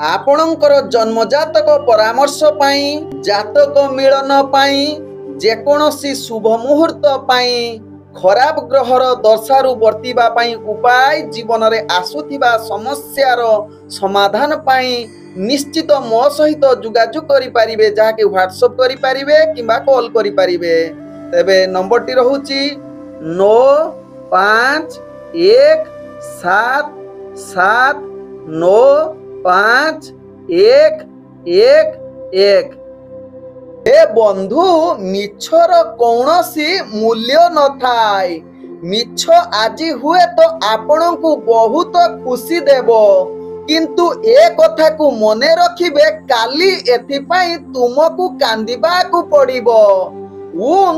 आपणकर जन्मजातक परामर्श पाई जातक मिलन पाई जेकोसी शुभ मुहूर्त पाई खराब ग्रहर दशारु वर्तिबा पाई उपाय जीवन रे आसुथिबा समस्यार समाधान पाई निश्चित मो सहित जोगाजोग करि परिबे जाके व्हाट्सएप करि परिबे किबा कॉल करि परिबे। तेबे नंबर टी रहूची 9517795111। हे बंधु मिछर कौनसी मूल्य न थाए। मिछ आज हुए तो आपण को बहुत खुशी देव किंतु ए कथा को मने रखिबे काली एथिपाई तुमको कांदिबा को पड़िबो। ओम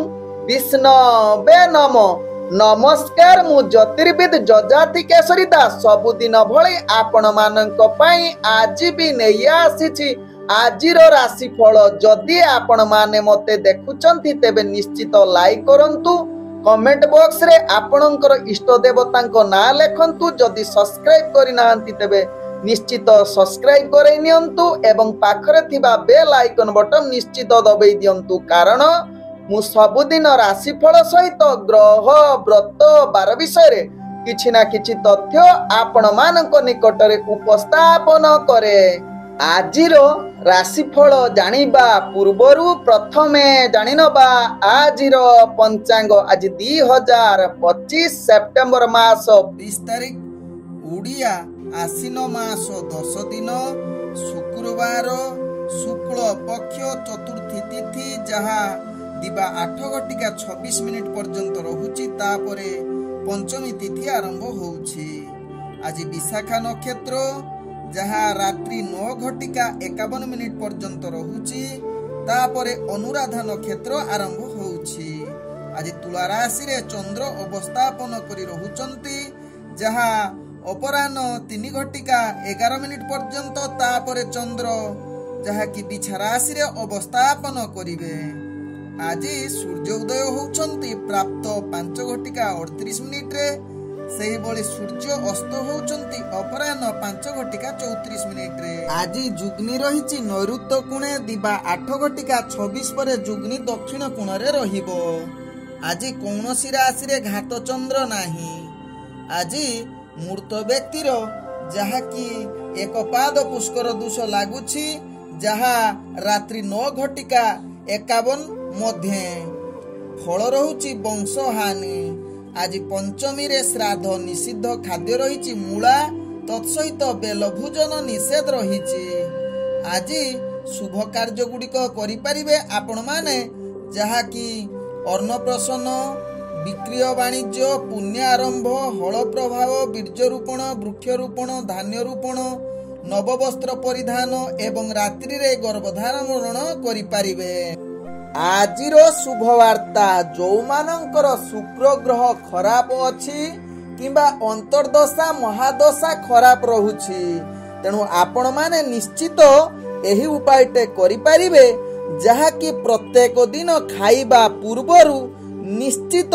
विष्णवे नमः। नमस्कार मु ज्योतिर्विद जजाति केशरी दास सबुदिन भली आपण मानक पई आज भी नहीं आसीछि आजिर राशिफल। जदि आपण माने मते देखुचंती तेबे निश्चित लाइक करंतु कमेंट बॉक्स रे आपणकर इष्ट देवतांको नाम लेखंतु। जदि सब्सक्राइब करि नाहंती तेबे निश्चित सब्सक्राइब करै नियंतु एवं पाखरे थिबा बेल आइकन बटन निश्चित दबाई दियंतु कारण मु सबुदिन राशिफल सहित ग्रह व्रत बार विषय किछि ना किछि तथ्य आपण मानक निकटरे उपस्थापन करे। आजिर राशिफल जानिबा पूर्वरु प्रथमे जानिनबा आजिर पंचांग। आज 2025 सेप्टेम्बर मास 20 तारिख उड़िया आसीन मास 10 दिन शुक्रवार शुक्ल पक्ष चतुर्थी तिथि जहा दिबा 8:26 पर्यंत रहुची। तापरे पंचमी तिथि आरंभ होउची। आज विशाखा नक्षत्र जहा रात्रि 9:51 पर्यंत रहुची। तापरे अनुराधा नक्षत्र आरंभ होउची। आज तुला राशि रे चंद्र अवस्थापन करी रहुचंती जहा अपराह्न 3:11 पर्यंत। तापरे चंद्र जहा कि बिछा राशि रे अवस्थापन करिवे। आज सूर्य उदय होउचंती प्राप्त 5:38 रे। सेही बळी सूर्य अस्त होउचंती अपराह्न 5:34 रे। आज जुग्नि रहिची नैऋत्य कोणे दिबा 8:26 परे जुग्नि दक्षिण कोणरे रहिबो। आज कौनसी राशि रे घात चंद्र नाही। आज मूर्त व्यक्तिर जहा कि एक पाद पुष्कर दोष लागुछि जहा रात्रि 9:51 मध्य फल रहुची वंश हानि। आज पंचमी रे श्राद्ध निषिद्ध खाद्य रहिची मूला तत्सहित बेल भोजन निषेध रहिची। आज शुभ कार्य गुड़िक करि परिबे आपण माने जहा कि अन्नप्रसन विक्रय वाणिज्य पुण्य आरंभ हल प्रभाव बीर्ज रोपण वृक्ष रोपण धान्य रोपण नववस्त्र परिधान एवं रात्रि रे गर्भधारण करि परिबे। आजिर शुभ वार्ता जो मानकर शुक्र ग्रह खराब अछि किंबा अंतर्दशा महादशा खराब रहुछि तेणु आपण माने निश्चित एही उपायटे करि परिबे जहा कि प्रत्येक दिन खाइबा पूर्वरु निश्चित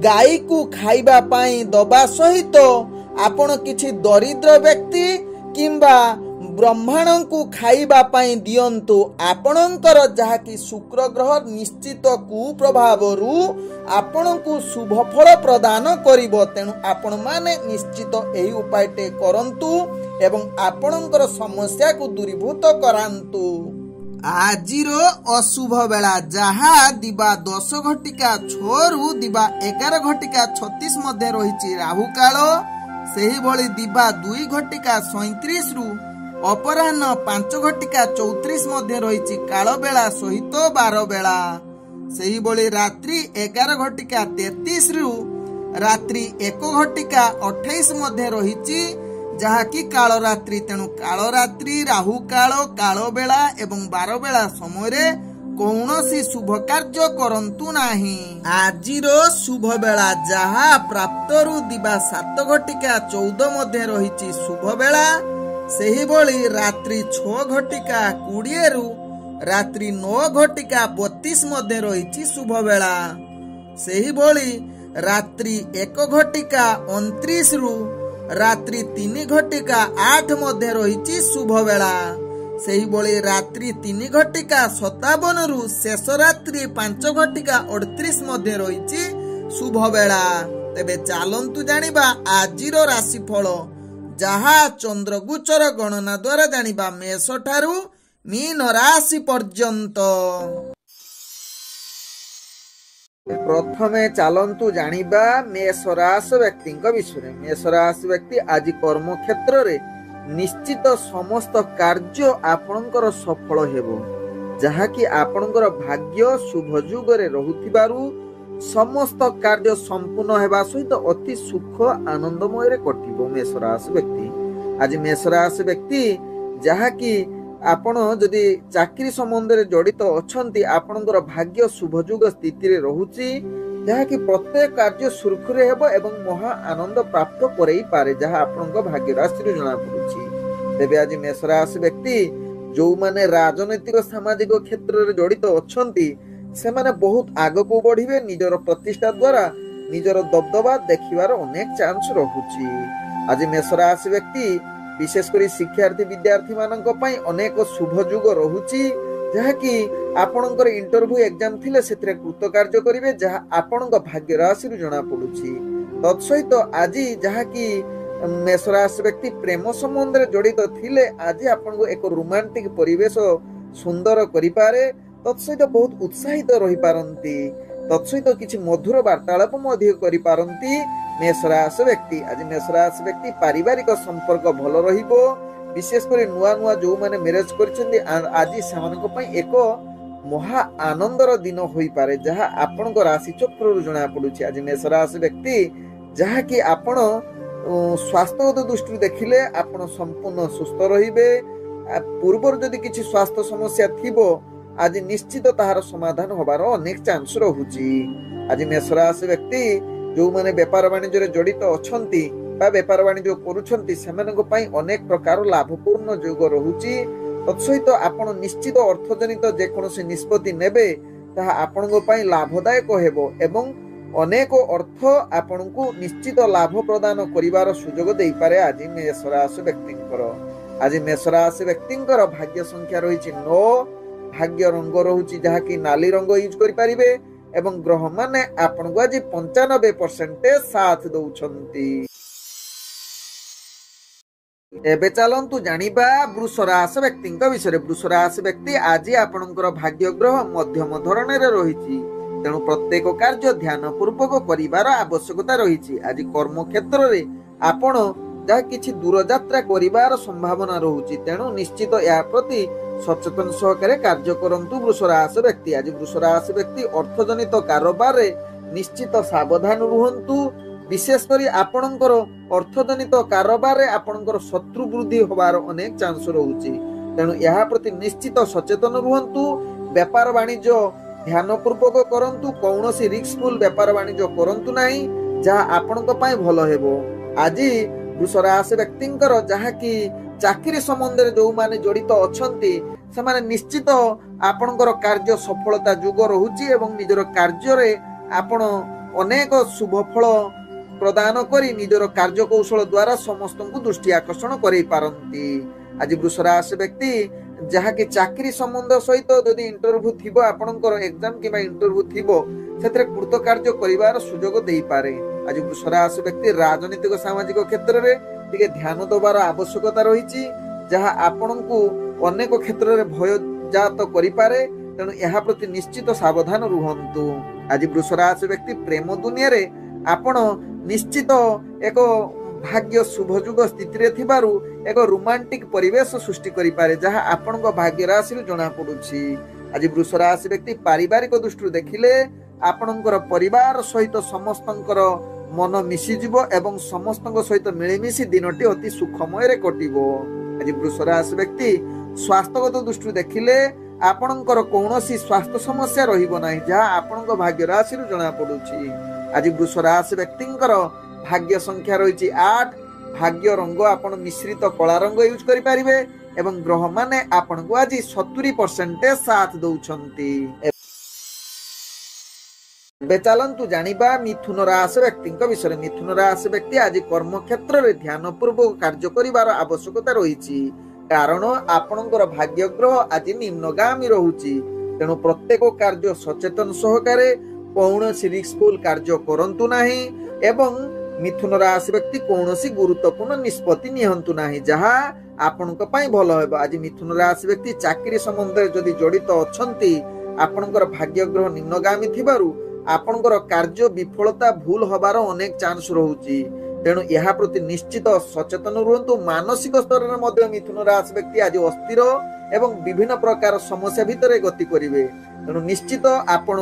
गाई को खाइबा पाई दबा सहित आपण किछि दरिद्र व्यक्ति किंबा ब्रह्मांड को खाइबा पाई दियंतु। आपणकर जहा कि शुक्र ग्रह निश्चित कुप्रभावरु आपण को शुभ फल प्रदान करिवो। तेणु आपण माने निश्चित एही उपायटे करंतु एवं आपणकर समस्या को दूरीभूत करांतु। आजिर अशुभ बेला जहा दिबा 10:06 रु दिबा 11:36 मध्य रहिछि राहु काल। सेही भली दिबा 2:37 रु अपराह्न 5:34 मध्य रहिछि काल बेला सहित 12 बेला। सेही भली रात्रि 11:33 रु रात्रि 1:28 मध्य रहिछि जहा कि काल रात्रि। तेणु काल रात्रि राहु काल काल बेला एवं 12 बेला समय रे कौनसी शुभ कार्य करंतु नाही। आजिर शुभ बेला जहा प्राप्त रु दिबा 7:14 मध्य रहिछि शुभ बेला। सेही भली रात्रि 6:20 रु रात्रि 9:32 मध्य रहिछि शुभ बेला। सेही भली रात्रि 1:29 रु ରାତ୍ରି 3:08 ମଧ୍ୟ ରହିଛି ଶୁଭ ବେଳା। ସେହିଭଳି ରାତ୍ରି 3:57 ରୁ ଶେଷ ରାତ୍ରି 5:38 ମଧ୍ୟ ରହିଛି ଶୁଭ ବେଳା। ତେବେ ଚାଲନ୍ତୁ ଜାଣିବା ଆଜିର ରାଶିଫଳ, ଯାହା ଚନ୍ଦ୍ରଗୋଚର ଗଣନା ଦ୍ୱାରା ଜାଣିବା ମେଷ ଠାରୁ ମୀନ ରାଶି ପର୍ଯ୍ୟନ୍ତ। ପ୍ରଥମେ ଚାଲନ୍ତୁ ଜାଣିବା ମେଷ ରାଶି ବ୍ୟକ୍ତିଙ୍କ ବିଷୟରେ। ମେଷ ରାଶି ବ୍ୟକ୍ତି ଆଜି କର୍ମକ୍ଷେତ୍ରରେ ନିଶ୍ଚିତ ସମସ୍ତ କାର୍ଯ୍ୟ ଆପଣଙ୍କର ସଫଳ ହେବ, ଯାହାକି ଆପଣଙ୍କର ଭାଗ୍ୟ ଶୁଭ ଯୁଗରେ ରହୁଥିବାରୁ ସମସ୍ତ କାର୍ଯ୍ୟ ସମ୍ପୂର୍ଣ୍ଣ ହେବା ସହିତ ଅତି ସୁଖ ଆନନ୍ଦମୟରେ କଟିବ। ମେଷ ରାଶି ବ୍ୟକ୍ତି ଆଜି ମେଷ ରାଶି ବ୍ୟକ୍ତି ଯାହାକି ଆପଣ ଯଦି ଚାକିରି ସମ୍ବନ୍ଧରେ ଜଡ଼ିତ ଅଛନ୍ତି, ଆପଣଙ୍କର ଭାଗ୍ୟ ଶୁଭ ଯୁଗ ସ୍ଥିତିରେ ରହୁଛି, ଯାହାକି ପ୍ରତ୍ୟେକ କାର୍ଯ୍ୟ ସୁରୁଖୁରୁରେ ହେବ ଏବଂ ମହା ଆନନ୍ଦ ପ୍ରାପ୍ତ କରେଇପାରେ, ଯାହା ଆପଣଙ୍କ ଭାଗ୍ୟ ରାଶିରୁ ଜଣାପଡୁଛି। ତେବେ ଆଜି ମେଷ ରାଶି ବ୍ୟକ୍ତି ଯେଉଁମାନେ ରାଜନୈତିକ ସାମାଜିକ କ୍ଷେତ୍ରରେ ଜଡ଼ିତ ଅଛନ୍ତି, ସେମାନେ ବହୁତ ଆଗକୁ ବଢିବେ। ନିଜର ପ୍ରତିଷ୍ଠା ଦ୍ୱାରା ନିଜର ଦବଦବା ଦେଖିବାର ଅନେକ ଚାନ୍ସ ରହୁଛି। ଆଜି ମେଷ ରାଶି ବ୍ୟକ୍ତି ବିଶେଷ କରି ଶିକ୍ଷାର୍ଥୀ ବିଦ୍ୟାର୍ଥୀ ମାନଙ୍କ ପାଇଁ ଅନେକ ଶୁଭ ଯୁଗ ରହୁଛି, ଯାହାକି ଆପଣଙ୍କର ଇଣ୍ଟରଭ୍ୟୁ ଏକ୍ଜାମ ଥିଲେ ସେଥିରେ କୃତକାର୍ଯ୍ୟ କରିବେ, ଯାହା ଆପଣଙ୍କ ଭାଗ୍ୟ ରାଶିରୁ ଜଣାପଡୁଛି। ତତ୍ସହିତ ଆଜି ଯାହାକି ମେଷ ରାଶି ବ୍ୟକ୍ତି ପ୍ରେମ ସମ୍ବନ୍ଧରେ ଜଡ଼ିତ ଥିଲେ, ଆଜି ଆପଣଙ୍କୁ ଏକ ରୋମାଣ୍ଟିକ ପରିବେଶ ସୁନ୍ଦର କରିପାରେ। ତତ୍ସହିତ ବହୁତ ଉତ୍ସାହିତ ରହିପାରନ୍ତି, ତତ୍ସହିତ କିଛି ମଧୁର ବାର୍ତ୍ତାଳାପ ମଧ୍ୟ କରିପାରନ୍ତି ମେଷ ରାଶି ବ୍ୟକ୍ତି। ଆଜି ମେଷ ରାଶି ବ୍ୟକ୍ତି ପାରିବାରିକ ସମ୍ପର୍କ ଭଲ ରହିବ। ବିଶେଷ କରି ନୂଆ ନୂଆ ଯେଉଁମାନେ ମ୍ୟାରେଜ କରିଛନ୍ତି, ଆଜି ସେମାନଙ୍କ ପାଇଁ ଏକ ମହା ଆନନ୍ଦର ଦିନ ହୋଇପାରେ, ଯାହା ଆପଣଙ୍କ ରାଶି ଚକ୍ରରୁ ଜଣାପଡୁଛି। ଆଜି ମେଷ ରାଶି ବ୍ୟକ୍ତି ଯାହାକି ଆପଣ ସ୍ୱାସ୍ଥ୍ୟଗତ ଦୃଷ୍ଟିରୁ ଦେଖିଲେ ଆପଣ ସମ୍ପୂର୍ଣ୍ଣ ସୁସ୍ଥ ରହିବେ। ପୂର୍ବରୁ ଯଦି କିଛି ସ୍ୱାସ୍ଥ୍ୟ ସମସ୍ୟା ଥିବ, ଆଜି ନିଶ୍ଚିତ ତାହାର ସମାଧାନ ହବାର ଅନେକ ଚାନ୍ସ ରହୁଛି। ଆଜି ମେଷ ରାଶି ବ୍ୟକ୍ତି ଯେଉଁମାନେ ବେପାର ବାଣିଜ୍ୟରେ ଜଡ଼ିତ ଅଛନ୍ତି ବା ବେପାର ବାଣିଜ୍ୟ କରୁଛନ୍ତି, ସେମାନଙ୍କ ପାଇଁ ଅନେକ ପ୍ରକାର ଲାଭପୂର୍ଣ୍ଣ ଯୋଗ ରହୁଛି। ତତ୍ସହିତ ଆପଣ ନିଶ୍ଚିତ ଅର୍ଥଜନିତ ଯେକୌଣସି ନିଷ୍ପତ୍ତି ନେବେ, ତାହା ଆପଣଙ୍କ ପାଇଁ ଲାଭଦାୟକ ହେବ ଏବଂ ଅନେକ ଅର୍ଥ ଆପଣଙ୍କୁ ନିଶ୍ଚିତ ଲାଭ ପ୍ରଦାନ କରିବାର ସୁଯୋଗ ଦେଇପାରେ ଆଜି ମେଷ ରାଶି ବ୍ୟକ୍ତିଙ୍କର। ଆଜି ମେଷ ରାଶି ବ୍ୟକ୍ତିଙ୍କର ଭାଗ୍ୟ ସଂଖ୍ୟା ରହିଛି 9, ଭାଗ୍ୟ ରଙ୍ଗ ରହୁଛି ଯାହାକି ନାଲି ରଙ୍ଗ ୟୁଜ କରିପାରିବେ ଏବଂ ଗ୍ରହମାନେ ଆପଣଙ୍କୁ ଆଜି 95% ସାଥ ଦଉଛନ୍ତି। ଏବେ ଚାଲନ୍ତୁ ଜାଣିବା ବୃଷ ରାଶି ବ୍ୟକ୍ତିଙ୍କ ବିଷୟରେ। ବୃଷ ରାଶି ବ୍ୟକ୍ତି ଆଜି ଆପଣଙ୍କର ଭାଗ୍ୟ ଗ୍ରହ ମଧ୍ୟମ ଧରଣରେ ରହିଛି, ତେଣୁ ପ୍ରତ୍ୟେକ କାର୍ଯ୍ୟ ଧ୍ୟାନ ପୂର୍ବକ କରିବାର ଆବଶ୍ୟକତା ରହିଛି। ଆଜି କର୍ମକ୍ଷେତ୍ରରେ ଆପଣ ଯାହା କିଛି ଦୂରଯାତ୍ରା କରିବାର ସମ୍ଭାବନା ରହୁଛି, ତେଣୁ ନିଶ୍ଚିତ ଏହା ପ୍ରତି ସଚେତନ ସହକାରେ କାର୍ଯ୍ୟ କରନ୍ତୁ ବୃଷ ରାଶି ବ୍ୟକ୍ତି। ଆଜି ବୃଷ ରାଶି ବ୍ୟକ୍ତି ଅର୍ଥଜନିତ କାରବାରରେ ନିଶ୍ଚିତ ସାବଧାନ ରୁହନ୍ତୁ। ବିଶେଷ କରି ଆପଣଙ୍କର ଅର୍ଥଜନିତ କାରବାରରେ ଆପଣଙ୍କର ଶତ୍ରୁ ବୃଦ୍ଧି ହେବାର ଅନେକ ଚାନ୍ସ ରହୁଛି, ତେଣୁ ଏହା ପ୍ରତି ନିଶ୍ଚିତ ସଚେତନ ରୁହନ୍ତୁ। ବେପାର ବାଣିଜ୍ୟ ଧ୍ୟାନ ପୂର୍ବକ କରନ୍ତୁ, କୌଣସି ରିସ୍କଫୁଲ ବେପାର ବାଣିଜ୍ୟ କରନ୍ତୁ ନାହିଁ, ଯାହା ଆପଣଙ୍କ ପାଇଁ ଭଲ ହେବ। ଆଜି ବୃଷ ରାଶି ବ୍ୟକ୍ତିଙ୍କର ଯାହାକି ଚାକିରି ସମ୍ବନ୍ଧରେ ଯେଉଁମାନେ ଜଡ଼ିତ ଅଛନ୍ତି, ସେମାନେ ନିଶ୍ଚିତ ଆପଣଙ୍କର କାର୍ଯ୍ୟ ସଫଳତା ଯୋଗ ରହୁଛି ଏବଂ ନିଜର କାର୍ଯ୍ୟରେ ଆପଣ ଅନେକ ଶୁଭ ଫଳ ପ୍ରଦାନ କରି ନିଜର କାର୍ଯ୍ୟକୌଶଳ ଦ୍ୱାରା ସମସ୍ତଙ୍କୁ ଦୃଷ୍ଟି ଆକର୍ଷଣ କରାଇ ପାରନ୍ତି। ଆଜି ବୃଷ ରାଶି ବ୍ୟକ୍ତି ଯାହାକି ଚାକିରି ସମ୍ବନ୍ଧ ସହିତ ଯଦି ଇଣ୍ଟରଭ୍ୟୁ ଥିବ, ଆପଣଙ୍କର ଏକ୍ଜାମ କିମ୍ବା ଇଣ୍ଟରଭ୍ୟୁ ଥିବ, ସେଥିରେ କୃତକାର୍ଯ୍ୟ କରିବାର ସୁଯୋଗ ଦେଇପାରେ। ଆଜି ବୃଷ ରାଶି ବ୍ୟକ୍ତି ରାଜନୈତିକ ସାମାଜିକ କ୍ଷେତ୍ରରେ ଟିକେ ଧ୍ୟାନ ଦେବାର ଆବଶ୍ୟକତା ରହିଛି, ଯାହା ଆପଣଙ୍କୁ ଅନେକ କ୍ଷେତ୍ରରେ ଭୟଜାତ କରିପାରେ, ତେଣୁ ଏହା ପ୍ରତି ନିଶ୍ଚିତ ସାବଧାନ ରୁହନ୍ତୁ। ଆଜି ବୃଷ ରାଶି ବ୍ୟକ୍ତି ପ୍ରେମ ଦୁନିଆରେ ଆପଣ ନିଶ୍ଚିତ ଏକ ଭାଗ୍ୟ ଶୁଭ ଯୁଗ ସ୍ଥିତିରେ ଥିବାରୁ ଏକ ରୋମାଣ୍ଟିକ ପରିବେଶ ସୃଷ୍ଟି କରିପାରେ, ଯାହା ଆପଣଙ୍କ ଭାଗ୍ୟ ରାଶିରୁ ଜଣାପଡୁଛି। ଆଜି ବୃଷ ରାଶି ବ୍ୟକ୍ତି ପାରିବାରିକ ଦୃଷ୍ଟିରୁ ଦେଖିଲେ ଆପଣଙ୍କର ପରିବାର ସହିତ ସମସ୍ତଙ୍କର ମନ ମିଶିଯିବ ଏବଂ ସମସ୍ତଙ୍କ ସହିତ ମିଳିମିଶି ଦିନଟି ଅତି ସୁଖମୟରେ କଟିବ। ଆଜି ବୃଷ ରାଶି ବ୍ୟକ୍ତି ସ୍ୱାସ୍ଥ୍ୟଗତ ଦୃଷ୍ଟିରୁ ଦେଖିଲେ ଆପଣଙ୍କର କୌଣସି ସ୍ୱାସ୍ଥ୍ୟ ସମସ୍ୟା ରହିବ ନାହିଁ, ଯାହା ଆପଣଙ୍କ ଭାଗ୍ୟ ରାଶିରୁ ଜଣାପଡୁଛି। ଆଜି ବୃଷ ରାଶି ବ୍ୟକ୍ତିଙ୍କର ଭାଗ୍ୟ ସଂଖ୍ୟା ରହିଛି 8, ଭାଗ୍ୟ ରଙ୍ଗ ଆପଣ ମିଶ୍ରିତ କଳା ରଙ୍ଗ ୟୁଜ କରିପାରିବେ ଏବଂ ଗ୍ରହମାନେ ଆପଣଙ୍କୁ ଆଜି 70% ସାଥ ଦଉଛନ୍ତି। ଏବେ ଚାଲନ୍ତୁ ଜାଣିବା ମିଥୁନ ରାଶି ବ୍ୟକ୍ତିଙ୍କ ବିଷୟରେ। ମିଥୁନ ରାଶି ବ୍ୟକ୍ତି ଆଜି କର୍ମକ୍ଷେତ୍ରରେ ଧ୍ୟାନ ପୂର୍ବକ କାର୍ଯ୍ୟ କରିବାର ଆବଶ୍ୟକତା ରହିଛି, କାରଣ ଆପଣଙ୍କର ଭାଗ୍ୟ ଗ୍ରହ ଆଜି ନିମ୍ନଗାମୀ ରହୁଛି। ତେଣୁ ପ୍ରତ୍ୟେକ କାର୍ଯ୍ୟ ସଚେତନ ସହକାରେ କୌଣସି ରିସ୍କଫୁଲ କାର୍ଯ୍ୟ କରନ୍ତୁ ନାହିଁ ଏବଂ ମିଥୁନ ରାଶି ବ୍ୟକ୍ତି କୌଣସି ଗୁରୁତ୍ୱପୂର୍ଣ୍ଣ ନିଷ୍ପତ୍ତି ନିଅନ୍ତୁ ନାହିଁ ଯାହା ଆପଣଙ୍କ ପାଇଁ ଭଲ ହେବ। ଆଜି ମିଥୁନ ରାଶି ବ୍ୟକ୍ତି ଚାକିରି ସମ୍ବନ୍ଧରେ ଯଦି ଜଡ଼ିତ ଅଛନ୍ତି, ଆପଣଙ୍କର ଭାଗ୍ୟ ଗ୍ରହ ନିମ୍ନଗାମୀ ଥିବାରୁ ଆପଣଙ୍କର କାର୍ଯ୍ୟ ବିଫଳତା ଭୁଲ ହବାର ଅନେକ ଚାନ୍ସ ରହୁଛି। ତେଣୁ ଏହା ପ୍ରତି ନିଶ୍ଚିତ ସଚେତନ ରୁହନ୍ତୁ। ମାନସିକ ସ୍ତରରେ ମଧ୍ୟ ମିଥୁନ ରାଶି ବ୍ୟକ୍ତି ଆଜି ଅସ୍ଥିର ଏବଂ ବିଭିନ୍ନ ପ୍ରକାର ସମସ୍ୟା ଭିତରେ ଗତି କରିବେ। ତେଣୁ ନିଶ୍ଚିତ ଆପଣ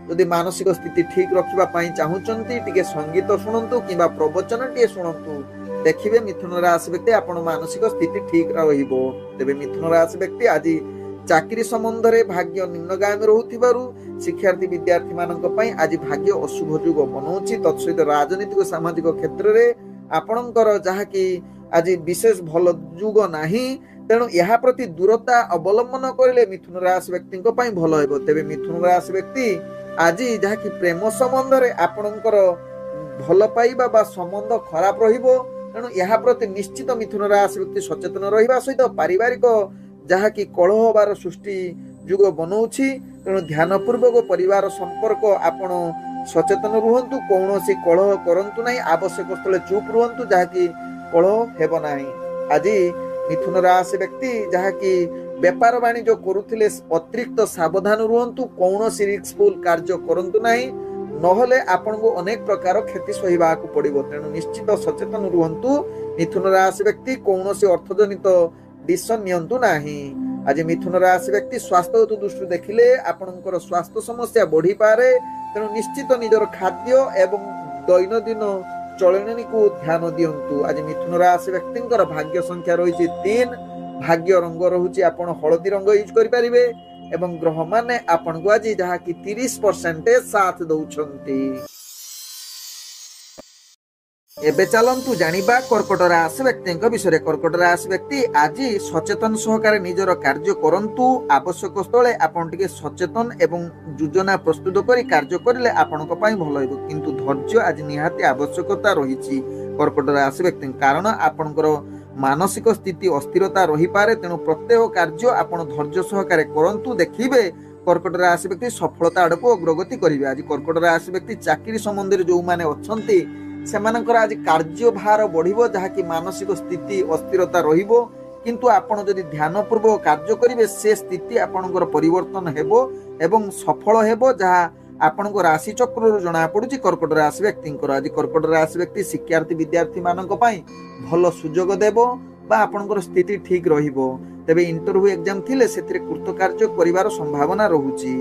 ଯଦି ମାନସିକ ସ୍ଥିତି ଠିକ ରଖିବା ପାଇଁ ଚାହୁଁଛନ୍ତି, ଟିକେ ସଙ୍ଗୀତ ଶୁଣନ୍ତୁ କିମ୍ବା ପ୍ରବଚନ ଟିକେ ଶୁଣନ୍ତୁ, ଦେଖିବେ ମିଥୁନ ରାଶି ବ୍ୟକ୍ତି ଆପଣ ମାନସିକ ସ୍ଥିତି ଠିକ ରହିବ। ତେବେ ମିଥୁନ ରାଶି ବ୍ୟକ୍ତି ଆଜି ଚାକିରି ସମ୍ବନ୍ଧରେ ଭାଗ୍ୟ ନିମ୍ନଗାମୀ ରହୁଥିବାରୁ ଶିକ୍ଷାର୍ଥୀ ବିଦ୍ୟାର୍ଥୀ ମାନଙ୍କ ପାଇଁ ଆଜି ଭାଗ୍ୟ ଅଶୁଭ ଯୁଗ ବନଉଛି। ତତ୍ସହିତ ରାଜନୈତିକ ସାମାଜିକ କ୍ଷେତ୍ରରେ ଆପଣଙ୍କର ଯାହାକି ଆଜି ବିଶେଷ ଭଲ ଯୁଗ ନାହିଁ। ତେଣୁ ଏହା ପ୍ରତି ଦୂରତା ଅବଲମ୍ବନ କରିଲେ ମିଥୁନ ରାଶି ବ୍ୟକ୍ତିଙ୍କ ପାଇଁ ଭଲ ହେବ। ତେବେ ମିଥୁନ ରାଶି ବ୍ୟକ୍ତି ଆଜି ଯାହାକି ପ୍ରେମ ସମ୍ବନ୍ଧରେ ଆପଣଙ୍କର ଭଲ ପାଇବା ବା ସମ୍ବନ୍ଧ ଖରାପ ରହିବ। ତେଣୁ ଏହା ପ୍ରତି ନିଶ୍ଚିତ ମିଥୁନ ରାଶି ବ୍ୟକ୍ତି ସଚେତନ ରହିବା ସହିତ ପାରିବାରିକ ଯାହାକି କଳହ ହବାର ସୃଷ୍ଟି ଯୁଗ ବନଉଛି। ତେଣୁ ଧ୍ୟାନ ପୂର୍ବକ ପରିବାର ସମ୍ପର୍କ ଆପଣ ସଚେତନ ରୁହନ୍ତୁ, କୌଣସି କଳହ କରନ୍ତୁ ନାହିଁ, ଆବଶ୍ୟକ ସ୍ଥଳେ ଚୁପ୍ ରୁହନ୍ତୁ ଯାହାକି କଳହ ହେବ ନାହିଁ। ଆଜି ମିଥୁନ ରାଶି ବ୍ୟକ୍ତି ଯାହାକି ବେପାର ବାଣିଜ୍ୟ କରୁଥିଲେ ଅତିରିକ୍ତ ସାବଧାନ ରୁହନ୍ତୁ, କୌଣସି ରିସ୍କଫୁଲ କାର୍ଯ୍ୟ କରନ୍ତୁ ନାହିଁ, ନହେଲେ ଆପଣଙ୍କୁ ଅନେକ ପ୍ରକାର କ୍ଷତି ସହିବାକୁ ପଡ଼ିବ। ତେଣୁ ନିଶ୍ଚିତ ସଚେତନ ରୁହନ୍ତୁ। ମିଥୁନ ରାଶି ବ୍ୟକ୍ତି କୌଣସି ଅର୍ଥଜନିତ ଡିସିସନ ନିଅନ୍ତୁ ନାହିଁ। ଆଜି ମିଥୁନ ରାଶି ବ୍ୟକ୍ତି ସ୍ୱାସ୍ଥ୍ୟଗତ ଦୃଷ୍ଟିରୁ ଦେଖିଲେ ଆପଣଙ୍କର ସ୍ୱାସ୍ଥ୍ୟ ସମସ୍ୟା ବଢିପାରେ। ତେଣୁ ନିଶ୍ଚିତ ନିଜର ଖାଦ୍ୟ ଏବଂ ଦୈନନ୍ଦିନ ଚଳଣିକୁ ଧ୍ୟାନ ଦିଅନ୍ତୁ। ଆଜି ମିଥୁନ ରାଶି ବ୍ୟକ୍ତିଙ୍କର ଭାଗ୍ୟ ସଂଖ୍ୟା ରହିଛି 3, ଭାଗ୍ୟ ରଙ୍ଗ ରହୁଛି ଆପଣ ହଳଦୀ ରଙ୍ଗ ୟୁଜ କରିପାରିବେ ଏବଂ ଗ୍ରହମାନେ ଆପଣଙ୍କୁ ଆଜି ଯାହାକି 30% ସାଥ ଦଉଛନ୍ତି। ଏବେ ଚାଲନ୍ତୁ ଜାଣିବା କର୍କଟ ରାଶି ବ୍ୟକ୍ତିଙ୍କ ବିଷୟରେ। କର୍କଟ ରାଶି ବ୍ୟକ୍ତି ଆଜି ସଚେତନ ସହକାରେ ନିଜର କାର୍ଯ୍ୟ କରନ୍ତୁ। ଆବଶ୍ୟକ ସ୍ଥଳେ ଆପଣ ଟିକେ ସଚେତନ ଏବଂ ଯୋଜନା ପ୍ରସ୍ତୁତ କରି କାର୍ଯ୍ୟ କରିଲେ ଆପଣଙ୍କ ପାଇଁ ଭଲ ହେବ, କିନ୍ତୁ ଧୈର୍ଯ୍ୟ ଆଜି ନିହାତି ଆବଶ୍ୟକତା ରହିଛି କର୍କଟ ରାଶି ବ୍ୟକ୍ତି, କାରଣ ଆପଣଙ୍କର ମାନସିକ ସ୍ଥିତି ଅସ୍ଥିରତା ରହିପାରେ। ତେଣୁ ପ୍ରତ୍ୟେକ କାର୍ଯ୍ୟ ଆପଣ ଧୈର୍ଯ୍ୟ ସହକାରେ କରନ୍ତୁ, ଦେଖିବେ କର୍କଟ ରାଶି ବ୍ୟକ୍ତି ସଫଳତା ଆଡ଼କୁ ଅଗ୍ରଗତି କରିବେ। ଆଜି କର୍କଟ ରାଶି ବ୍ୟକ୍ତି ଚାକିରି ସମ୍ବନ୍ଧରେ ଯେଉଁମାନେ ଅଛନ୍ତି ସେମାନଙ୍କର ଆଜି କାର୍ଯ୍ୟଭାର ବଢିବ, ଯାହାକି ମାନସିକ ସ୍ଥିତି ଅସ୍ଥିରତା ରହିବ, କିନ୍ତୁ ଆପଣ ଯଦି ଧ୍ୟାନ ପୂର୍ବକ କାର୍ଯ୍ୟ କରିବେ ସେ ସ୍ଥିତି ଆପଣଙ୍କର ପରିବର୍ତ୍ତନ ହେବ ଏବଂ ସଫଳ ହେବ, ଯାହା ଆପଣଙ୍କ ରାଶି ଚକ୍ରରୁ ଜଣା ପଡୁଛି କର୍କଟ ରାଶି ବ୍ୟକ୍ତିଙ୍କର। ଆଜି କର୍କଟ ରାଶି ବ୍ୟକ୍ତି ଶିକ୍ଷାର୍ଥୀ ବିଦ୍ୟାର୍ଥୀ ମାନଙ୍କ ପାଇଁ ଭଲ ସୁଯୋଗ ଦେବ ବା ଆପଣଙ୍କର ସ୍ଥିତି ଠିକ ରହିବ। ତେବେ ଇଣ୍ଟରଭ୍ୟୁ ଏକ୍ଜାମ ଥିଲେ ସେଥିରେ କୃତକାର୍ଯ୍ୟ କରିବାର ସମ୍ଭାବନା ରହୁଛି।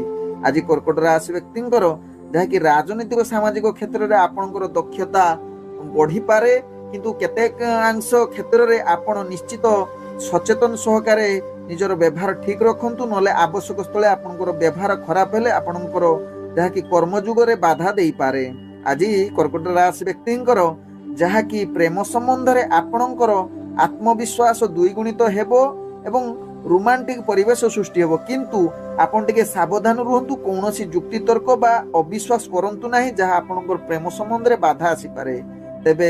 ଆଜି କର୍କଟ ରାଶି ବ୍ୟକ୍ତିଙ୍କର ଯାହାକି ରାଜନୈତିକ ସାମାଜିକ କ୍ଷେତ୍ରରେ ଆପଣଙ୍କର ଦକ୍ଷତା ବଢିପାରେ, କିନ୍ତୁ କେତେକାଂଶ କ୍ଷେତ୍ରରେ ଆପଣ ନିଶ୍ଚିତ ସଚେତନ ସହକାରେ ନିଜର ବ୍ୟବହାର ଠିକ ରଖନ୍ତୁ, ନହେଲେ ଆବଶ୍ୟକ ସ୍ଥଳେ ଆପଣଙ୍କର ବ୍ୟବହାର ଖରାପ ହେଲେ ଆପଣଙ୍କର ଯାହାକି କର୍ମଯୁଗରେ ବାଧା ଦେଇପାରେ। ଆଜି କର୍କଟ ରାଶି ବ୍ୟକ୍ତିଙ୍କର ଯାହାକି ପ୍ରେମ ସମ୍ବନ୍ଧରେ ଆପଣଙ୍କର ଆତ୍ମବିଶ୍ୱାସ ଦ୍ୱିଗୁଣିତ ହେବ ଏବଂ ରୋମାଣ୍ଟିକ ପରିବେଶ ସୃଷ୍ଟି ହେବ, କିନ୍ତୁ ଆପଣ ଟିକେ ସାବଧାନ ରୁହନ୍ତୁ, କୌଣସି ଯୁକ୍ତିତର୍କ ବା ଅବିଶ୍ୱାସ କରନ୍ତୁ ନାହିଁ ଯାହା ଆପଣଙ୍କର ପ୍ରେମ ସମ୍ବନ୍ଧରେ ବାଧା ଆସିପାରେ। ତେବେ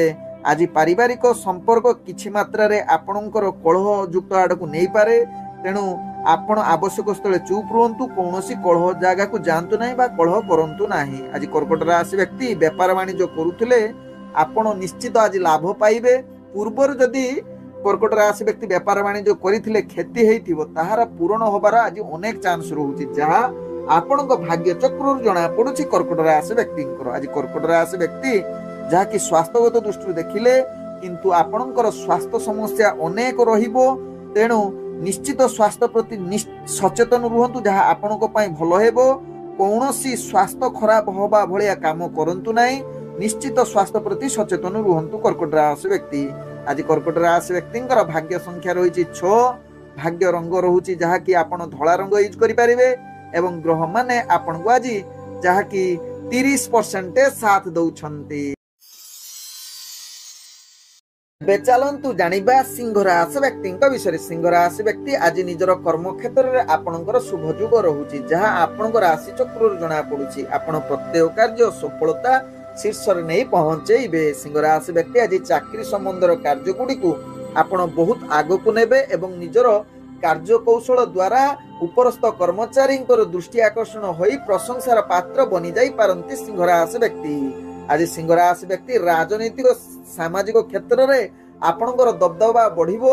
ଆଜି ପାରିବାରିକ ସମ୍ପର୍କ କିଛି ମାତ୍ରାରେ ଆପଣଙ୍କର କଳହ ଯୁକ୍ତ ଆଡ଼କୁ ନେଇପାରେ। ତେଣୁ ଆପଣ ଆବଶ୍ୟକ ସ୍ଥଳେ ଚୁପ୍ ରୁହନ୍ତୁ, କୌଣସି କଳହ ଜାଗାକୁ ଯାଆନ୍ତୁ ନାହିଁ ବା କଳହ କରନ୍ତୁ ନାହିଁ। ଆଜି କର୍କଟ ରାଶି ବ୍ୟକ୍ତି ବେପାର ବାଣିଜ୍ୟ କରୁଥିଲେ ଆପଣ ନିଶ୍ଚିତ ଆଜି ଲାଭ ପାଇବେ। ପୂର୍ବରୁ ଯଦି କର୍କଟ ରାଶି ବ୍ୟକ୍ତି ବେପାର ବାଣିଜ୍ୟ କରିଥିଲେ କ୍ଷତି ହେଇଥିବ, ତାହାର ପୂରଣ ହବାର ଆଜି ଅନେକ ଚାନ୍ସ ରହୁଛି, ଯାହା ଆପଣଙ୍କ ଭାଗ୍ୟ ଚକ୍ରରୁ ଜଣା ପଡୁଛି କର୍କଟ ରାଶି ବ୍ୟକ୍ତିଙ୍କର। ଆଜି କର୍କଟ ରାଶି ବ୍ୟକ୍ତି ଯାହାକି ସ୍ୱାସ୍ଥ୍ୟଗତ ଦୃଷ୍ଟିରୁ ଦେଖିଲେ କିନ୍ତୁ ଆପଣଙ୍କର ସ୍ୱାସ୍ଥ୍ୟ ସମସ୍ୟା ଅନେକ ରହିବ। ତେଣୁ ନିଶ୍ଚିତ ସ୍ୱାସ୍ଥ୍ୟ ପ୍ରତି ସଚେତନ ରୁହନ୍ତୁ, ଯାହା ଆପଣଙ୍କ ପାଇଁ ଭଲ ହେବ। କୌଣସି ସ୍ୱାସ୍ଥ୍ୟ ଖରାପ ହବା ଭଳିଆ କାମ କରନ୍ତୁ ନାହିଁ, ନିଶ୍ଚିତ ସ୍ୱାସ୍ଥ୍ୟ ପ୍ରତି ସଚେତନ ରୁହନ୍ତୁ କର୍କଟ ରାଶି ବ୍ୟକ୍ତି। ଆଜି କର୍କଟ ରାଶି ବ୍ୟକ୍ତିଙ୍କର ଭାଗ୍ୟ ସଂଖ୍ୟା ରହିଛି 6, ଭାଗ୍ୟ ରଙ୍ଗ ରହୁଛି ଯାହାକି ଆପଣ ଧଳା ରଙ୍ଗ ୟୁଜ କରିପାରିବେ ଏବଂ ଗ୍ରହମାନେ ଆପଣଙ୍କୁ ଆଜି ଯାହାକି 30% ସାଥ ଦଉଛନ୍ତି। ଏବେ ଚାଲନ୍ତୁ ଜାଣିବା ସିଂହ ରାଶି ବ୍ୟକ୍ତିଙ୍କ ବିଷୟରେ। ସିଂହ ରାଶି ବ୍ୟକ୍ତି ଆଜି ନିଜର କର୍ମ କ୍ଷେତ୍ରରେ ଆପଣଙ୍କର ଶୁଭ ଯୋଗ ରହୁଛି, ଯାହା ଆପଣଙ୍କ ରାଶି ଚକ୍ରରୁ ଜଣା ପଡୁଛି। ଆପଣ ପ୍ରତ୍ୟେକ କାର୍ଯ୍ୟ ସଫଳତା ଶୀର୍ଷରେ ନେଇ ପହଞ୍ଚେଇବେ। ସିଂହ ରାଶି ବ୍ୟକ୍ତି ଆଜି ଚାକିରି ସମ୍ବନ୍ଧର କାର୍ଯ୍ୟ ଗୁଡ଼ିକୁ ଆପଣ ବହୁତ ଆଗକୁ ନେବେ ଏବଂ ନିଜର କାର୍ଯ୍ୟ କୌଶଳ ଦ୍ୱାରା ଉପରସ୍ଥ କର୍ମଚାରୀଙ୍କର ଦୃଷ୍ଟି ଆକର୍ଷଣ ହୋଇ ପ୍ରଶଂସାର ପାତ୍ର ବନି ଯାଇ ପାରନ୍ତି ସିଂହ ରାଶି ବ୍ୟକ୍ତି। ଆଜି ସିଂହ ରାଶି ବ୍ୟକ୍ତି ରାଜନୈତିକ ସାମାଜିକ କ୍ଷେତ୍ରରେ ଆପଣଙ୍କର ଦବଦବା ବଢିବ,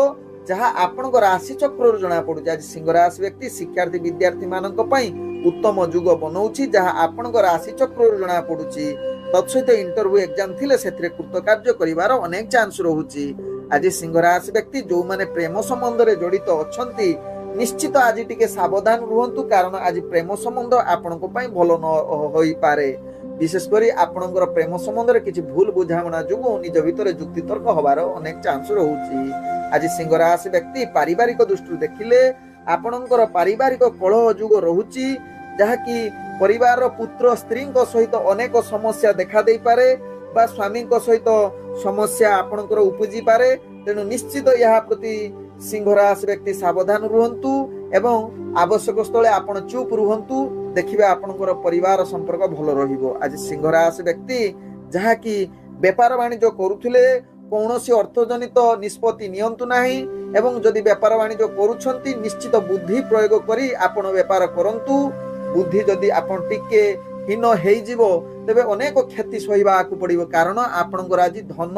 ଯାହା ଆପଣଙ୍କ ରାଶି ଚକ୍ରରୁ ଜଣା ପଡୁଛି। ଆଜି ସିଂହ ରାଶି ବ୍ୟକ୍ତି ଶିକ୍ଷାର୍ଥୀ ବିଦ୍ୟାର୍ଥୀ ମାନଙ୍କ ପାଇଁ ଉତ୍ତମ ଯୁଗ ବନଉଛି, ଯାହା ଆପଣଙ୍କ ରାଶି ଚକ୍ରରୁ ଜଣା ପଡୁଛି। ତତ୍ସହିତ ଇଣ୍ଟରଭ୍ୟୁ ଏକ୍ଜାମ ଥିଲେ ସେଥିରେ କୃତକାର୍ଯ୍ୟ କରିବାର ଅନେକ ଚାନ୍ସ ରହୁଛି। ଆଜି ସିଂହ ରାଶି ବ୍ୟକ୍ତି ଯୋଉମାନେ ପ୍ରେମ ସମ୍ବନ୍ଧରେ ଜଡିତ ଅଛନ୍ତି ନିଶ୍ଚିତ ଆଜି ଟିକେ ସାବଧାନ ରୁହନ୍ତୁ, କାରଣ ଆଜି ପ୍ରେମ ସମ୍ବନ୍ଧ ଆପଣଙ୍କ ପାଇଁ ଭଲ ନ ହୋଇପାରେ। ବିଶେଷ କରି ଆପଣଙ୍କର ପ୍ରେମ ସମ୍ବନ୍ଧରେ କିଛି ଭୁଲ ବୁଝାମଣା ଯୋଗୁଁ ନିଜ ଭିତରେ ଯୁକ୍ତିତର୍କ ହବାର ଅନେକ ଚାନ୍ସ ରହୁଛି। ଆଜି ସିଂହ ରାଶି ବ୍ୟକ୍ତି ପାରିବାରିକ ଦୃଷ୍ଟିରୁ ଦେଖିଲେ ଆପଣଙ୍କର ପାରିବାରିକ କଳହ ଯୁଗ ରହୁଛି, ଯାହାକି ପରିବାରର ପୁତ୍ର ସ୍ତ୍ରୀଙ୍କ ସହିତ ଅନେକ ସମସ୍ୟା ଦେଖା ଦେଇପାରେ ବା ସ୍ୱାମୀଙ୍କ ସହିତ ସମସ୍ୟା ଆପଣଙ୍କର ଉପୁଜିପାରେ। ତେଣୁ ନିଶ୍ଚିତ ଏହା ପ୍ରତି ସିଂହ ରାଶି ବ୍ୟକ୍ତି ସାବଧାନ ରୁହନ୍ତୁ ଏବଂ ଆବଶ୍ୟକ ସ୍ଥଳେ ଆପଣ ଚୁପ୍ ରୁହନ୍ତୁ, ଦେଖିବେ ଆପଣଙ୍କର ପରିବାର ସମ୍ପର୍କ ଭଲ ରହିବ। ଆଜି ସିଂହ ରାଶି ବ୍ୟକ୍ତି ଯାହାକି ବେପାର ବାଣିଜ୍ୟ କରୁଥିଲେ କୌଣସି ଅର୍ଥଜନିତ ନିଷ୍ପତ୍ତି ନିଅନ୍ତୁ ନାହିଁ ଏବଂ ଯଦି ବେପାର ବାଣିଜ୍ୟ କରୁଛନ୍ତି ନିଶ୍ଚିତ ବୁଦ୍ଧି ପ୍ରୟୋଗ କରି ଆପଣ ବେପାର କରନ୍ତୁ। ବୁଦ୍ଧି ଯଦି ଆପଣ ଟିକେ ହୀନ ହେଇଯିବ ତେବେ ଅନେକ କ୍ଷତି ସହିବାକୁ ପଡିବ, କାରଣ ଆପଣଙ୍କର ଆଜି ଧନ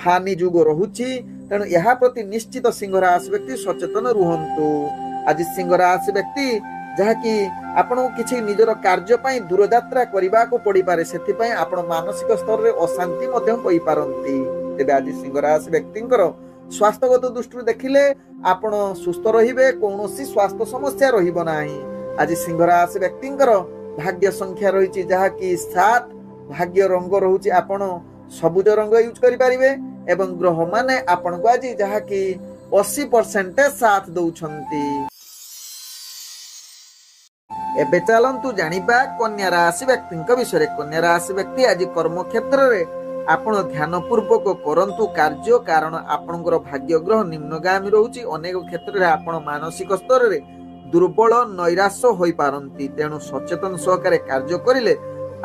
ହାନି ଯୁଗ ରହୁଛି। ତେଣୁ ଏହା ପ୍ରତି ନିଶ୍ଚିତ ସିଂହ ରାଶି ବ୍ୟକ୍ତି ସଚେତନ ରୁହନ୍ତୁ। ଆଜି ସିଂହ ରାଶି ବ୍ୟକ୍ତି ଯାହାକି ଆପଣଙ୍କୁ କିଛି ନିଜର କାର୍ଯ୍ୟ ପାଇଁ ଦୂରଯାତ୍ରା କରିବାକୁ ପଡିପାରେ, ସେଥିପାଇଁ ଆପଣ ମାନସିକ ସ୍ତରରେ ଅଶାନ୍ତି ମଧ୍ୟ ହୋଇପାରନ୍ତି। ତେବେ ଆଜି ସିଂହ ରାଶି ବ୍ୟକ୍ତିଙ୍କର ସ୍ୱାସ୍ଥ୍ୟଗତ ଦୃଷ୍ଟିରୁ ଦେଖିଲେ ଆପଣ ସୁସ୍ଥ ରହିବେ, କୌଣସି ସ୍ୱାସ୍ଥ୍ୟ ସମସ୍ୟା ରହିବ ନାହିଁ। ଆଜି ସିଂହ ରାଶି ବ୍ୟକ୍ତିଙ୍କର ଭାଗ୍ୟ ସଂଖ୍ୟା ରହିଛି ଯାହାକି 7, ଭାଗ୍ୟ ରଙ୍ଗ ରହୁଛି ଆପଣ ସବୁଜ ରଙ୍ଗ ୟୁଜ କରିପାରିବେ ଏବଂ ଗ୍ରହ ମାନେ ଆପଣଙ୍କୁ ଆଜି ଯାହାକି 80% ସାଥ ଦଉଛନ୍ତି। ଏବେ ଚାଲନ୍ତୁ ଜାଣିବା କନ୍ୟା ରାଶି ବ୍ୟକ୍ତିଙ୍କ ବିଷୟରେ। କନ୍ୟା ରାଶି ବ୍ୟକ୍ତି ଆଜି କର୍ମ କ୍ଷେତ୍ରରେ ଆପଣ ଧ୍ୟାନ ପୂର୍ବକ କରନ୍ତୁ କାର୍ଯ୍ୟ, କାରଣ ଆପଣଙ୍କର ଭାଗ୍ୟ ଗ୍ରହ ନିମ୍ନଗାମୀ ରହୁଛି। ଅନେକ କ୍ଷେତ୍ରରେ ଆପଣ ମାନସିକ ସ୍ତରରେ ଦୁର୍ବଳ ନୈରାଶ୍ୟ ହୋଇପାରନ୍ତି, ତେଣୁ ସଚେତନ ସହକାରେ କାର୍ଯ୍ୟ କରିଲେ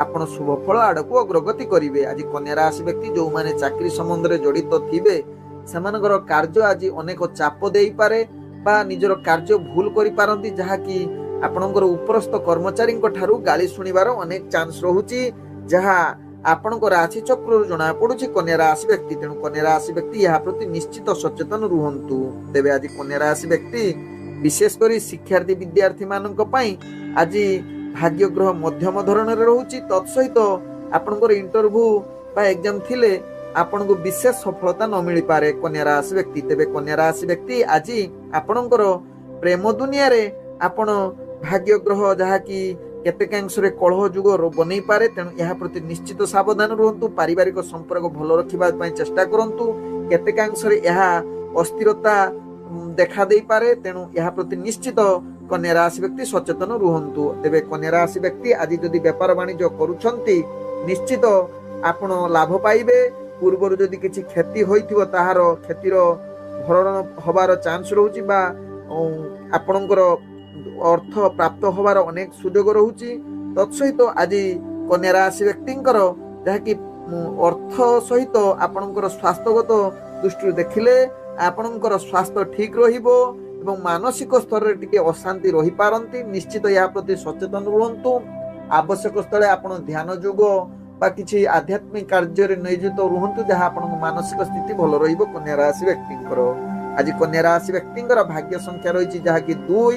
ଆପଣ ଶୁଭ ଫଳ ଆଡକୁ ଅଗ୍ରଗତି କରିବେ। ଆଜି କନ୍ୟା ରାଶି ବ୍ୟକ୍ତି ଯୋଉମାନେ ଚାକିରି ସମ୍ବନ୍ଧରେ ଜଡିତ ଥିବେ ସେମାନଙ୍କର କାର୍ଯ୍ୟ ଆଜି ଅନେକ ଚାପ ଦେଇପାରେ ବା ନିଜର କାର୍ଯ୍ୟ ଭୁଲ କରିପାରନ୍ତି, ଯାହାକି ଆପଣଙ୍କର ଉପରସ୍ଥ କର୍ମଚାରୀଙ୍କ ଠାରୁ ଗାଳି ଶୁଣିବାର ଅନେକ ଚାନ୍ସ ରହୁଛି, ଯାହା ଆପଣଙ୍କ ରାଶି ଚକ୍ରରୁ ଜଣା ପଡୁଛି କନ୍ୟା ରାଶି ବ୍ୟକ୍ତି। ତେଣୁ କନ୍ୟା ରାଶି ବ୍ୟକ୍ତି ଏହା ପ୍ରତି ନିଶ୍ଚିତ ସଚେତନ ରୁହନ୍ତୁ। ତେବେ ଆଜି କନ୍ୟା ରାଶି ବ୍ୟକ୍ତି ବିଶେଷ କରି ଶିକ୍ଷାର୍ଥୀ ବିଦ୍ୟାର୍ଥୀ ମାନଙ୍କ ପାଇଁ ଆଜି ଭାଗ୍ୟ ଗ୍ରହ ମଧ୍ୟମ ଧରଣରେ ରହୁଛି। ତତ୍ସହିତ ଆପଣଙ୍କର ଇଣ୍ଟରଭ୍ୟୁ ବା ଏକ୍ଜାମ ଥିଲେ ଆପଣଙ୍କୁ ବିଶେଷ ସଫଳତା ନ ମିଳିପାରେ କନ୍ୟା ରାଶି ବ୍ୟକ୍ତି। ତେବେ କନ୍ୟା ରାଶି ବ୍ୟକ୍ତି ଆଜି ଆପଣଙ୍କର ପ୍ରେମ ଦୁନିଆରେ ଆପଣ ଭାଗ୍ୟ ଗ୍ରହ ଯାହାକି କେତେକାଂଶରେ କଳହ ଯୁଗ ବନେଇ ପାରେ, ତେଣୁ ଏହା ପ୍ରତି ନିଶ୍ଚିତ ସାବଧାନ ରୁହନ୍ତୁ। ପାରିବାରିକ ସମ୍ପର୍କ ଭଲ ରଖିବା ପାଇଁ ଚେଷ୍ଟା କରନ୍ତୁ, କେତେକାଂଶରେ ଏହା ଅସ୍ଥିରତା ଦେଖା ଦେଇପାରେ, ତେଣୁ ଏହା ପ୍ରତି ନିଶ୍ଚିତ କନ୍ୟା ରାଶି ବ୍ୟକ୍ତି ସଚେତନ ରୁହନ୍ତୁ। ତେବେ କନ୍ୟା ରାଶି ବ୍ୟକ୍ତି ଆଜି ଯଦି ବେପାର ବାଣିଜ୍ୟ କରୁଛନ୍ତି ନିଶ୍ଚିତ ଆପଣ ଲାଭ ପାଇବେ। ପୂର୍ବରୁ ଯଦି କିଛି କ୍ଷତି ହୋଇଥିବ ତାହାର କ୍ଷତିର ଭରଣ ହବାର ଚାନ୍ସ ରହୁଛି ବା ଆପଣଙ୍କର ଅର୍ଥ ପ୍ରାପ୍ତ ହବାର ଅନେକ ସୁଯୋଗ ରହୁଛି। ତତ୍ସହିତ ଆଜି କନ୍ୟା ରାଶି ବ୍ୟକ୍ତିଙ୍କର ଯାହାକି ଅର୍ଥ ସହିତ ଆପଣଙ୍କର ସ୍ୱାସ୍ଥ୍ୟଗତ ଦୃଷ୍ଟିରୁ ଦେଖିଲେ ଆପଣଙ୍କର ସ୍ୱାସ୍ଥ୍ୟ ଠିକ ରହିବ ଏବଂ ମାନସିକ ସ୍ତରରେ ଟିକେ ଅଶାନ୍ତି ରହିପାରନ୍ତି। ନିଶ୍ଚିତ ଏହା ପ୍ରତି ସଚେତନ ରୁହନ୍ତୁ। ଆବଶ୍ୟକ ସ୍ଥଳେ ଆପଣ ଧ୍ୟାନ ଯୋଗ ବା କିଛି ଆଧ୍ୟାତ୍ମିକ କାର୍ଯ୍ୟରେ ନିୟୋଜିତ ରୁହନ୍ତୁ, ଯାହା ଆପଣଙ୍କ ମାନସିକ ସ୍ଥିତି ଭଲ ରହିବ କନ୍ୟା ରାଶି ବ୍ୟକ୍ତିଙ୍କର। ଆଜି କନ୍ୟା ରାଶି ବ୍ୟକ୍ତିଙ୍କର ଭାଗ୍ୟ ସଂଖ୍ୟା ରହିଛି ଯାହାକି 2,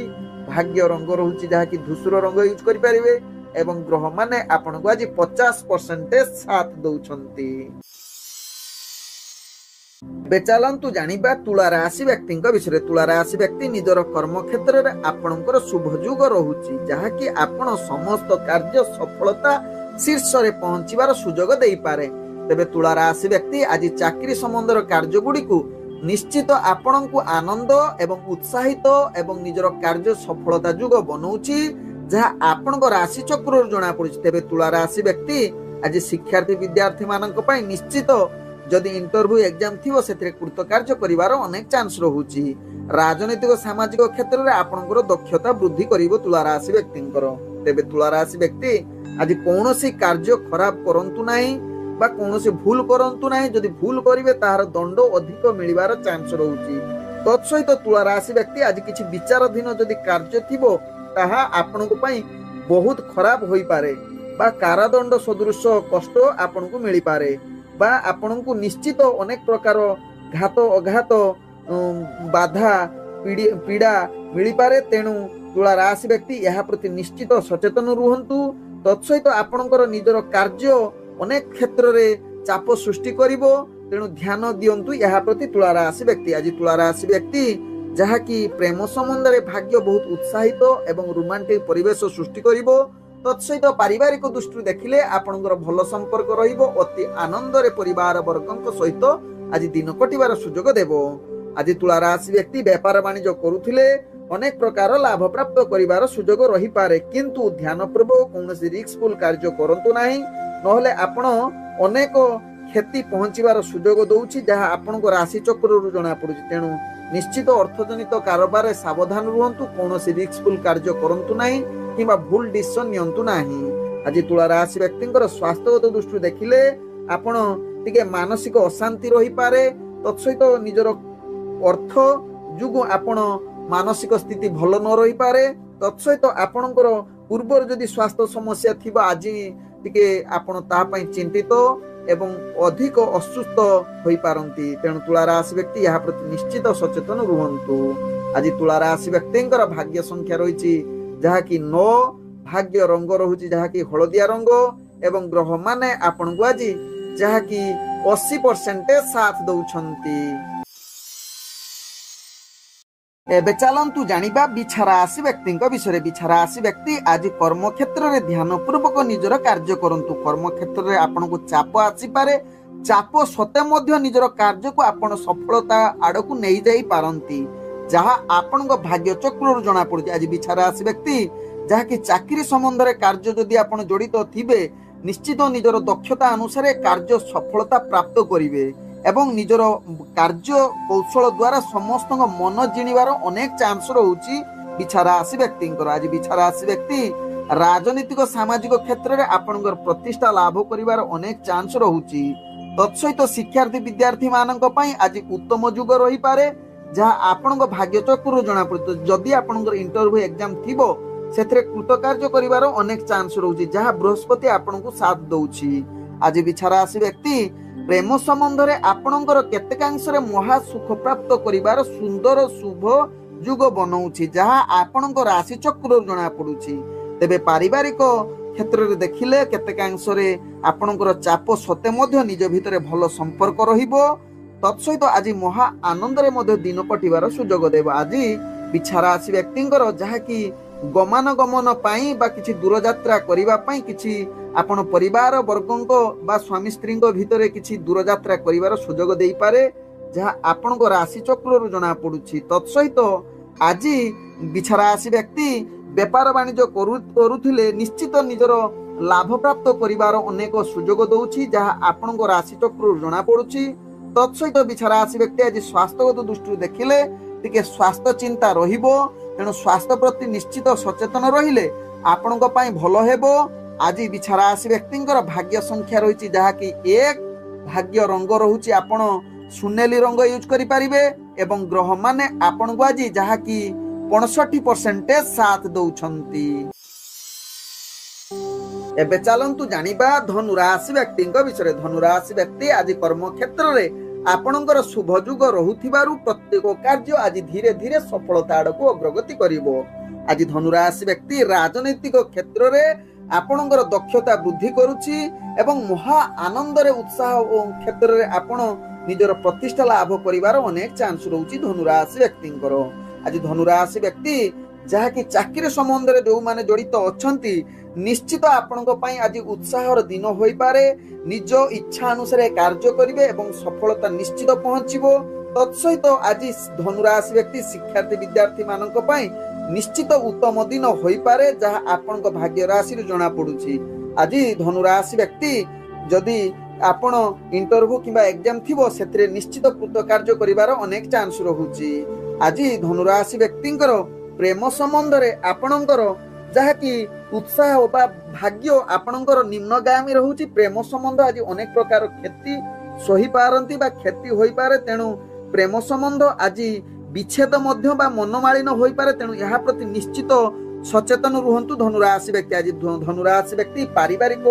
ଭାଗ୍ୟ ରଙ୍ଗ ରହୁଛି ଯାହାକି ଧୂସର ରଙ୍ଗ ୟୁଜ କରିପାରିବେ ଏବଂ ଗ୍ରହ ମାନେ ଆପଣଙ୍କୁ ଆଜି 50% ସାଥ ଦଉଛନ୍ତି। ଏବେ ଚାଲନ୍ତୁ ଜାଣିବା ତୁଳା ରାଶି ବ୍ୟକ୍ତିଙ୍କ ବିଷୟରେ। ତୁଳା ରାଶି ବ୍ୟକ୍ତି ନିଜର କର୍ମ କ୍ଷେତ୍ରରେ ଆପଣଙ୍କର ଶୁଭ ଯୁଗ ରହୁଛି, ଯାହାକି ଆପଣ ସମସ୍ତ କାର୍ଯ୍ୟ ସଫଳତା ଶୀର୍ଷରେ ପହଞ୍ଚିବାର ସୁଯୋଗ ଦେଇପାରେ। ତେବେ ତୁଳା ରାଶି ବ୍ୟକ୍ତି ଆଜି ଚାକିରି ସମ୍ବନ୍ଧର କାର୍ଯ୍ୟ ଗୁଡ଼ିକୁ ନିଶ୍ଚିତ ଆପଣଙ୍କୁ ଆନନ୍ଦ ଏବଂ ଉତ୍ସାହିତ ଏବଂ ନିଜର କାର୍ଯ୍ୟ ସଫଳତା ଯୁଗ ବନଉଛି, ଯାହା ଆପଣଙ୍କ ରାଶି ଚକ୍ରରୁ ଜଣା ପଡୁଛି। ତେବେ ତୁଳା ରାଶି ବ୍ୟକ୍ତି ଆଜି ଶିକ୍ଷାର୍ଥୀ ବିଦ୍ୟାର୍ଥୀ ମାନଙ୍କ ପାଇଁ ନିଶ୍ଚିତ जदि इंटरव्यू एग्जाम थिबो सेथिरे कृतकार्य करिवार अनेक चांस रहुची। राजनीतिक सामाजिक क्षेत्र में आपनकर दक्षता वृद्धि करिवो तुला राशि व्यक्तिंकर। तेबे तुला राशि व्यक्ति आज कौनसी कार्य खराब करंतु नाही बा कौनसी भूल करंतु नाही। जदि भूल करिवे ताहार दंड अधिक मिलिबार चांस रहुची। तत्सहित तुला राशि व्यक्ति आज किछि विचाराधीन जदि कार्य थिबो ताहा आपनको पई बहुत खराब होई पारे बा कारादंड सदृश कष्ट आपनको मिली पारे बा आपनको निश्चित अनेक प्रकार घात अघात बाधा पीड़ा मिली पारे। तेणु तुला राशि व्यक्ति यह प्रति निश्चित सचेतन रुहंतु। तत्सहित आपणकर निजर कार्य अनेक क्षेत्र में चाप सृष्टि करिवो। तेणु ध्यान दियंतु यह प्रति तुला राशि व्यक्ति। आज तुला राशि व्यक्ति जहाँकि प्रेम संबंध में भाग्य बहुत उत्साहित एवं रोमांटिक परिवेश सृष्टि करिवो। तत्सहित पारिवारिक दृष्टि देखिले आपणकर भल संपर्क रहिबो। अति आनंद रे परिवार वर्गक सहित आज दिन कटिबार सुजोग देबो। आज तुला राशि व्यक्ति व्यापार वाणिज्य करुथिले अनेक प्रकार लाभ प्राप्त करिबार सुजोग रही पारे, किंतु ध्यान पूर्वक कौनसी रिस्कफुल कार्य करंतु नाही, नहले आपण अनेक क्षति पहुंचीबार सुजोग दउछि जहा आपनको राशि चक्ररु जणा पडुछि। तेणु निश्चित अर्थजनित कारोबार सावधान रुहंतु। कौनसी रिस्कफुल कार्य करंतु नाही किबा भूल डिसिजन नियंतु नाही। आज तुला राशि व्यक्तिंकर स्वास्थ्यगत दृष्टि देखिले आपण टिके मानसिक अशांति रही पारे। तत्सहित निजर अर्थ जुगु आपण मानसिक स्थिति भल न रही पारे। तत्सहित आपणकर पूर्वर जदि स्वास्थ्य समस्या थिबा आज टिके आपण ता पई चिंतित एवं अधिक असुस्थ होई पारंती। तेणु तुला राशि व्यक्ति यह प्रति निश्चित सचेतन रुहंतु। आज तुला राशि व्यक्तिंकर भाग्य संख्या रहिछि जहा कि 9, भाग्य रंग रहुछि जहा कि हळदिया रंग एवं ग्रह माने आपणको आज जहा कि 80% साथ दउछंती। एबे चलंतु जानिबा बिछा राशि व्यक्ति विषय। बिछा राशि व्यक्ति आज कर्म क्षेत्र में ध्यान पूर्वक निजर कार्य करंतु। कर्म क्षेत्र में आपनको चाप आसी पारे। चाप सते मध्य निजर कार्य को आपण सफलता आड़कू नहीं जाई पारंती, जहा आपनको भाग्य चक्ररु जणा पड़ुछि। आज बिछा राशि व्यक्ति जहा कि चाकरी संबंध रे कार्य जदि आपण जड़ित थिबे निश्चित निजर दक्षता अनुसार कार्य सफलता प्राप्त करिवे एवं निजर कार्य कौशल द्वारा समस्त मन जिणिबार अनेक चांस रहुछि बिछा राशि व्यक्ति। आज बिछा राशि व्यक्ति राजनीतिक सामाजिक क्षेत्र में आपणकर प्रतिष्ठा लाभ करिबार अनेक चांस रहुछि। तत्सहित शिक्षार्थी विद्यार्थी मानक पई आज उत्तम युग रही पारे, जहा आपणक भाग्य चक्ररु जणा पड़ुछि। जदि आपणकर इंटरव्यू एग्जाम थिबो सेथरे कृतकार्य करिबार अनेक चांस रहुछि, जहा बृहस्पति आपणको साथ दउछि। आज बिछा राशि व्यक्ति प्रेम संबंध में आपणकर केतेकांश रे महा सुख प्राप्त करिबार सुंदर शुभ युग बनाउछि, जहा आपणक राशि चक्ररु जणा पड़ुछि। तेबे पारिवारिक क्षेत्र में देखिले केतेकांश रे आपणकर चाप सते मध्य निज भितरे भल संपर्क रहिबो। तत्सहित आज महा आनंद रे मध्य दिन कटिबार सुजोग देव। आज बिछा राशि व्यक्तिंकर जहा कि गमन पाई बा किछि दूर यात्रा करिबा पाई किछि आपण परिवार वर्गंक बा स्वामी स्त्री भितरे किछि दूर यात्रा करिवार सुजोग देई पारे, जहा आपणको राशि चक्ररु जणा पड़ुछि। तत्सहित आज बिछा राशि व्यक्ति व्यापार वाणिज्य करुथिले निश्चित निजर लाभ प्राप्त करिवार अनेक सुजोग दउछि, जहा आपणको राशि चक्ररु जणा पड़ुछि। तत्सहित बिछा राशि व्यक्ति आज स्वास्थ्यगत दृष्टि देखिले टिके स्वास्थ्य चिंता रहिबो। तेणु स्वास्थ्य प्रति निश्चित सचेतन रहिले आपणको पई भलो हेबो। आज बिछा राशि व्यक्तिंकर भाग्य संख्या रहिछि जहा कि 1, भाग्य रंग रहुछि आपण सुनेली रंग यूज करि परिबे एवं ग्रह माने आपणको आज जहा कि 65% साथ दउछंती। एबे चलंतु जानिबा धनु राशि व्यक्तिंक विषय। धनु राशि व्यक्ति आज कर्म क्षेत्र रे आपणकर शुभ युग रहुथिबारु प्रत्येक कार्य आज धीरे धीरे सफलता आड़कू अग्रगति करिवो। आज धनु राशि व्यक्ति राजनीतिक क्षेत्र रे आपणकर दक्षता वृद्धि करुछि एवं महा आनंद रे उत्साह क्षेत्र रे आपण निजर प्रतिष्ठा लाभ करिवार अनेक चांस रहुछि धनु राशि व्यक्तिंकर। आज धनु राशि व्यक्ति जहा कि चाकरी संबंध रे जो माने जड़ित अछंती निश्चित आपणक पई आज उत्साहर दिन होई पारे। निज इच्छा अनुसार कार्य करिवे एवं सफलता निश्चित पहुंचिबो। तत्सहित आज धनु राशि व्यक्ति शिक्षार्थी विद्यार्थी मानक पई निश्चित उत्तम दिन होई पारे, जहा आपणक भाग्य राशि रे जणा पड़ुछि। आज धनु राशि व्यक्ति जदि आपण इंटरव्यू किंबा एग्जाम थिबो सेथिरे निश्चित कृतकार्य करिवार अनेक चांस रहुची। आज धनुराशि व्यक्तिंकर प्रेम संबंध रे आपणकर जहाँकि उत्साह बा भाग्य आपणकर निम्नगामी रहुची। प्रेम संबंध आज अनेक प्रकार क्षति सही पारंती बा क्षति होई पारे, तेणु प्रेम संबंध आज विच्छेद मध्य बा मनमालिन होई पारे, तेणु यहाँ प्रति निश्चित सचेतन रुहंतु धनुराशि व्यक्ति। आज धनुराशि व्यक्ति पारिवारिक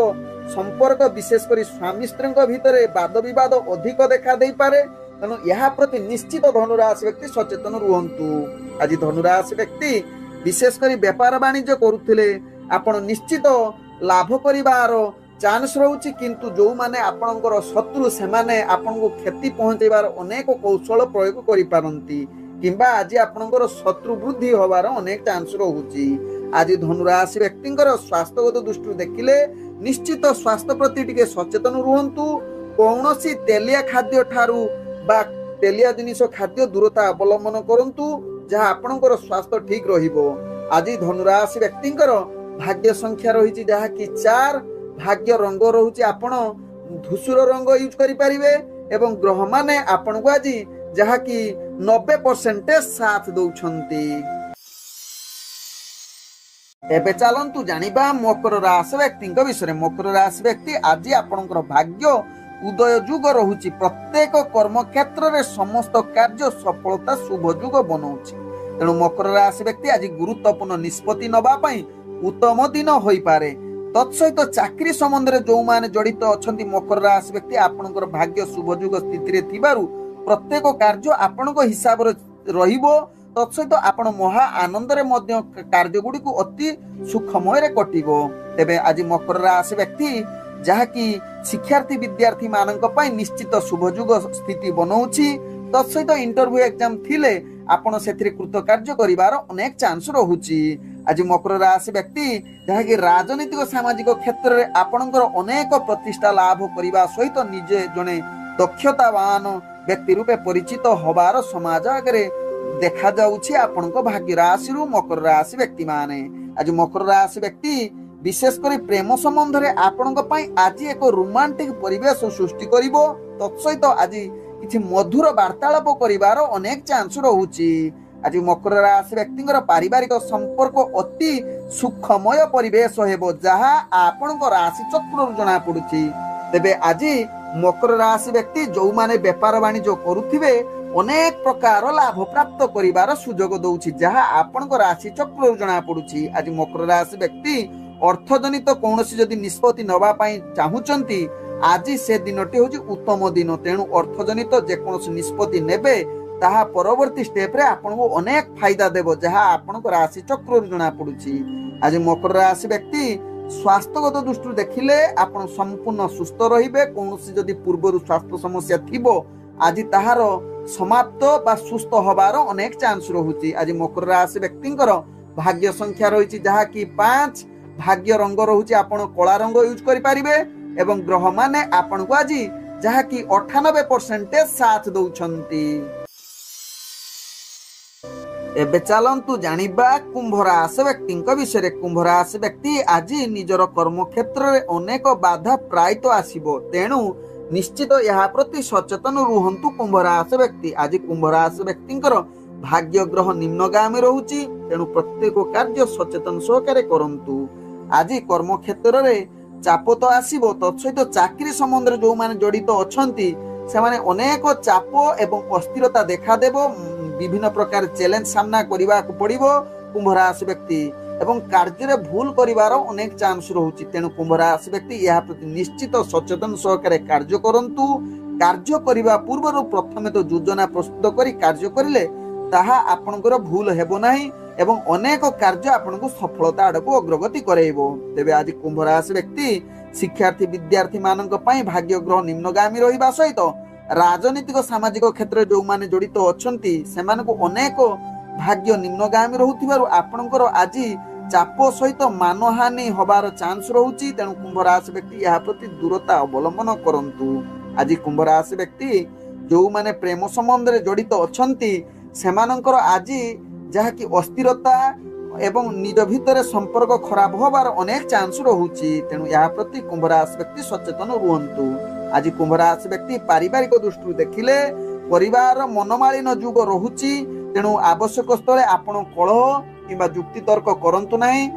संपर्क विशेष कर स्वामी स्त्री भितर वाद विवाद अधिक देखा दे पारे, तेणु यहाँ प्रति निश्चित धनुराशि व्यक्ति सचेतन रुहंतु। आज धनुराशि व्यक्ति विशेष कर व्यापार वाणिज्य करुथिले आपण निश्चित लाभ करिवार चांस रहउची, किंतु जो माने आपणकर शत्रु से माने आपनको क्षति पहुंचेबार अनेक कौशल प्रयोग करि पारंती, किंबा आज आपणकर शत्रु वृद्धि होबार अनेक चांस रहउची। आज धनुराशि व्यक्तिंकर स्वास्थ्यगत दृष्टि देखिले निश्चित स्वास्थ्य प्रति टिके सचेतन रुहंतु। कौनसी तेलिया खाद्य ठारू बा तेलिया जिनिस खाद्य दूरता अवलंबन करंतु, जहाँ आपणकर स्वास्थ्य ठीक रहिबो। आज धनुराशि व्यक्तिंकर भाग्य संख्या रहिछि जहाँ कि 4, भाग्य रंग रहुछि आपण धूसर रंग यूज करि परिबे, एवं ग्रह माने आपण को आज जहाँ कि 90% साथ दउछंती। एबे चलंतु जानिबा मकर राशि व्यक्ति विषय। मकर राशि व्यक्ति आज आपणकर भाग्य उदय जुग रहुछि। प्रत्येक कर्म क्षेत्र रे समस्त कार्य सफलता शुभ जुग बनौछि, तेणु मकर राशि व्यक्ति आज गुरुत्वपूर्ण निष्पत्ति नबा पई उत्तम दिन होई पारे। तत्सहित चाकरी संबंध रे जो माने जड़ित अछंती मकर राशि व्यक्ति आपणकर भाग्य शुभ जुग स्थिति रे थिबारु प्रत्येक कार्य आपणक हिसाब रे रहिबो। तत्सहित आपण महा आनंद रे मध्य कार्य गुडी को अति सुखमय रे कटिबो। तेबे आज मकर राशि व्यक्ति जहाँ कि शिक्षार्थी विद्यार्थी मानक पई निश्चित शुभ जुग स्थिति बनौछि। तत्सहित इंटरव्यू एग्जाम थिले आपण सेथिरे कृतकार्य करिवार अनेक चांस रहुछि। आज मकर राशि व्यक्ति जहाँ कि राजनीतिक सामाजिक क्षेत्र में आपणकर अनेक प्रतिष्ठा लाभ करने सहित निजे जड़े दक्षतावान व्यक्ति रूपे परिचित होबार समाज आगे देखा जाउछि। आपणक भाग्य राशि मकर राशि व्यक्ति माने आज मकर राशि व्यक्ति विशेष कर प्रेम संबंध रे आपणक पई आज एक रोमांटिक परिवेश सृष्टि करिवो। तत्सहित आज किछि मधुर वार्तालाप करिवार अनेक चांस रहुछि। आज मकर राशि व्यक्ति पारिवारिक संपर्क अति सुखमय परिवेश हेबो, जहाँ आपणक राशि चक्र जना पड़ुछि। तेबे आज मकर राशि व्यक्ति जो माने व्यापार वाणिज्य करुथिबे अनेक प्रकार लाभ प्राप्त करिवार सुजोग दउछि, जहाँ आपणक राशि चक्र जना पड़ुछि। आज मकर राशि व्यक्ति अर्थजनित कौनसी जदि निष्पत्ति नबा पई चाहुचंती आज से दिनटी होछि उत्तम दिन, तेणु अर्थजनित जेकोसी निष्पत्ति नेबे ताहा परवर्ती स्टेप रे आपनको अनेक फायदा देबो, जहाँ आपनको राशि चक्र जना पड़ुछि। आज मकर राशि व्यक्ति स्वास्थ्यगत दृष्टि देखिले आपण संपूर्ण सुस्थ रहिबे। कौनसी जदि पूर्वरु स्वास्थ्य समस्या थिबो आज ताहार समाप्त बा सुस्थ होबार अनेक चांस रहुछि। आज मकर राशि व्यक्तिंकर भाग्य संख्या रहिछि जहाँ कि 5, भाग्य रंग रहुछि आपण कला रंग यूज करि परिबे, एवं ग्रह माने आपण को आज जहाँ कि 98% साथ दउछंती। एबे चलंतु जानिबा कुंभ राशि व्यक्ति विषय। कुंभ राशि व्यक्ति आज निजर कर्म क्षेत्र में अनेक बाधा प्रायत आसीबो, तेणु निश्चित यहाँ प्रति सचेतन रुहंतु कुंभ राशि व्यक्ति। आज कुंभ राशि व्यक्तिंकर भाग्य ग्रह निम्नगामी रहुछि, तेणु प्रत्येक कार्य सचेतन सहकारे करंतु। आज कर्म क्षेत्र में चाप तो आसीबो, तत्सहित चाकरी संबंध रे जो माने जड़ित अछंती से माने अनेक चाप एवं अस्थिरता देखा देबो। विभिन्न प्रकार चैलेंज सामना करने को पड़िबो कुंभ राशि व्यक्ति, एवं कार्य रे भूल करिवार अनेक चांस रहुछि, तेणु कुंभ राशि व्यक्ति यह प्रति निश्चित सचेतन सहकारे कार्य करंतु। कार्य करिबा पूर्व प्रथमे तो योजना प्रस्तुत करी कार्य करिले ताहा आपनकर भूल हेबो नाही, एवं अनेक कार्य आपनको सफलता आड़को अग्रगति कराइबो। तेबे आज कुंभ राशि व्यक्ति शिक्षार्थी विद्यार्थी मानक पई भाग्य ग्रह निम्नगामी रहिबा सहित राजनीतिक सामाजिक क्षेत्र जो माने जड़ित अछंती सेमानकु अनेक भाग्य निम्नगामी रहुथिबारु आपनकर आज चाप सहित मानहानि होबार चांस रहुछि, तेणु कुंभ राशि व्यक्ति यह प्रति दूरता अवलंबन करंतु। आज कुंभ राशि व्यक्ति जो माने प्रेम संबंध रे जड़ित अछंती सेमानकर आज जहाँ कि अस्थिरता एवं निज भितर संपर्क खराब होबार अनेक चांस रहुछि, तेणु यह प्रति कुंभ राशि व्यक्ति सचेतन रुहंतु। आज कुंभ राशि व्यक्ति पारिवारिक दृष्टि देखिले परिवार मनमालिन जुग रहुची तेणु आवश्यक स्थले आपण कलह किंबा जुक्ति तर्क करंतु नाही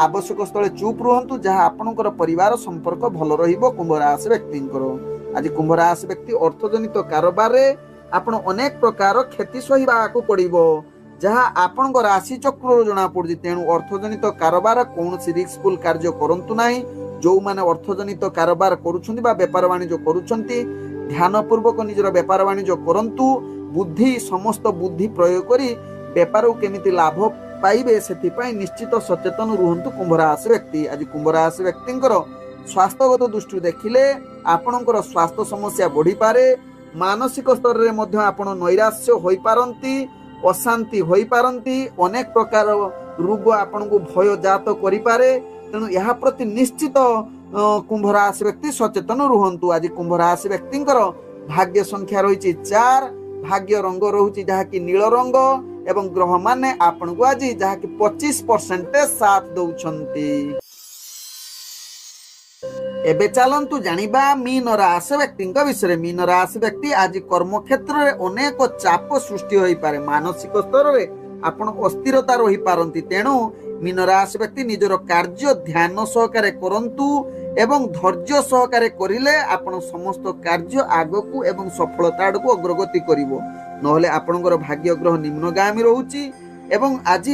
आवश्यक स्थले चुप रुहंतु जहाँ आपणकर परिवार संपर्क भल रहिबो कुंभ राशि व्यक्तिंकर। आज कुंभ राशि व्यक्ति अर्थजनित कारोबार रे आपण अनेक प्रकार क्षति सहिबाकू पड़िबो जहाँ आपणक राशि चक्र जना पड़ुची तेणु अर्थजनित कारोबार कौनसी रिस्कफुल कार्य करंतु नाही। जो माने अर्थजनित कारोबार करूछंती बा व्यापार वाणिज्य करूछंती ध्यान पूर्वक निजर व्यापार वाणिज्य करंतु बुद्धि समस्त बुद्धि प्रयोग करी व्यापार केमिति लाभ पाइबे सेथिपाई निश्चित सचेतन रुहंतु कुंभ राशि व्यक्ति। आज कुंभ राशि व्यक्तिंकर स्वास्थ्यगत दृष्टि देखिले आपणकर स्वास्थ्य समस्या बढ़ी पारे मानसिक स्तर रे मध्य आपण नैराश्य होई पारंती अशांति होई पारंती अनेक प्रकार रोग आपण को भय जात करि पारे तेणु यह प्रति निश्चित कुंभ राशि व्यक्ति सचेतन रुहंतु। आज कुंभ राशि व्यक्तिंकर भाग्य संख्या रही 4 भाग्य रंग रहुची जहाँकि नील रंग एवं ग्रह माने आपण को आज जहाँकि 25% साथ दउछंती। एबे चलंतु जानिबा मीन राशि व्यक्ति विषय। मीन राशि व्यक्ति आज कर्म क्षेत्र में अनेक चाप सृष्टि होई पारे मानसिक स्तर में आपण अस्थिरता रही पारंती तेणु मीन राशि व्यक्ति निजर कार्य ध्यान सहकारे करंतु एवं धैर्य सहकारे करिले आपण समस्त कार्य आगकू एवं सफलता आड़कू अग्रगति करिवो नहले आपणकर भाग्य ग्रह निम्नगामी रहूची एवं आज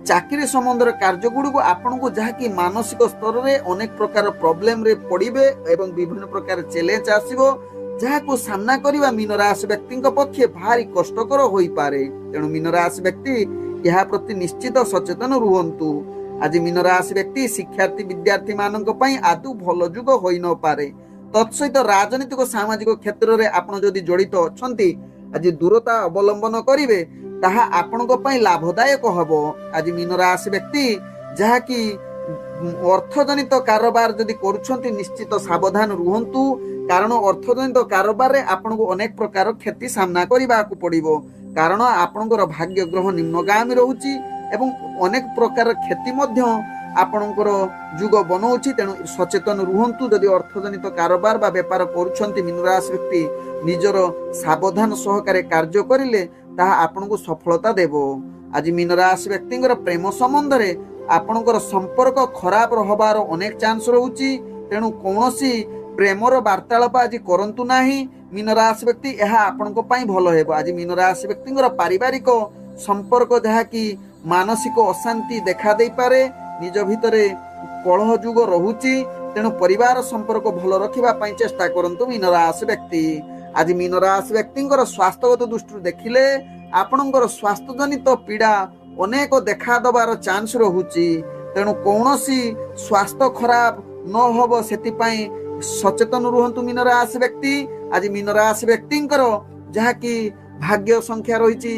चाकरी संबंध कार्य गुड़क आपण को जहाँकि मानसिक स्तर में अनेक प्रकार प्रॉब्लम रे पड़िबे एवं विभिन्न प्रकार चैलेंज आसीबो जहाँ सामना करने मीन राशि व्यक्ति पक्षे भारी कष्टकर होई पारे तेणु मीन राशि व्यक्ति यह प्रति निश्चित सचेतन रुहंतु। आज मीन राशि व्यक्ति शिक्षार्थी विद्यार्थी मानक पई आदु भल जुग होई न पारे तत्सहित राजनीतिक सामाजिक क्षेत्र में आपण जदि जड़ित अछंती आज दूरता अवलंबन करिवे ताहा आपणको पई लाभदायक हबो। आज मीन राशि व्यक्ति जहाँकि अर्थजनित कारोबार जदि करूछंती निश्चित सावधान रुहंतु कारण अर्थजनित कारोबार रे आपणको अनेक प्रकार क्षति सामना करबाकू पड़िबो कारण आपणकर भाग्य ग्रह निम्नगामी रहूची एवं अनेक प्रकार क्षति मध्य आपणकर जुग बनौछि तेणु सचेतन रुहंतु। यदि अर्थजनित कारोबार बा व्यापार करूछंती मीन राशि व्यक्ति निजर सावधान सहकारे कार्य करिले ताहा आपनको सफलता देबो। आज मीन राशि व्यक्तिंकर प्रेम संबंध रे आपणकर संपर्क खराब रहबार अनेक चांस रहूची तेणु कौनसी प्रेमर वार्तालाप आज करंतु नाही मीन राशि व्यक्ति यह आपनको पई भलो हेबो। आज मीन राशि व्यक्तिंकर पारिवारिक संपर्क जहाँकि मानसिक अशांति देखा दे पारे निज भितरे कलह जुग रहुची तेणु परिवार संपर्क भल रखिबा पई चेष्टा करंतु मीन राशि व्यक्ति। आज मीन राशि व्यक्तिंकर स्वास्थ्यगत दृष्टि देखिले आपणकर स्वास्थ्य जनित पीड़ा अनेक देखा दबार चांस रहुची तेणु कौनसी स्वास्थ्य खराब न होबो सेतिपई सचेतन रुहंतु मीन राशि व्यक्ति। आज मीन राशि व्यक्तिंकर जहाँकि भाग्य संख्या रही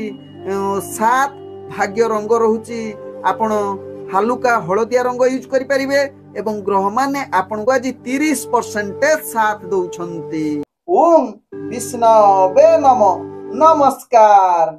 7 भाग्य रंग रहुची आपण हालुका हलदिया रंग यूज करि परिबे एवं ग्रह माने आपण को आज 30% साथ दउछंती। ओम विष्णवे नमः। नमस्कार।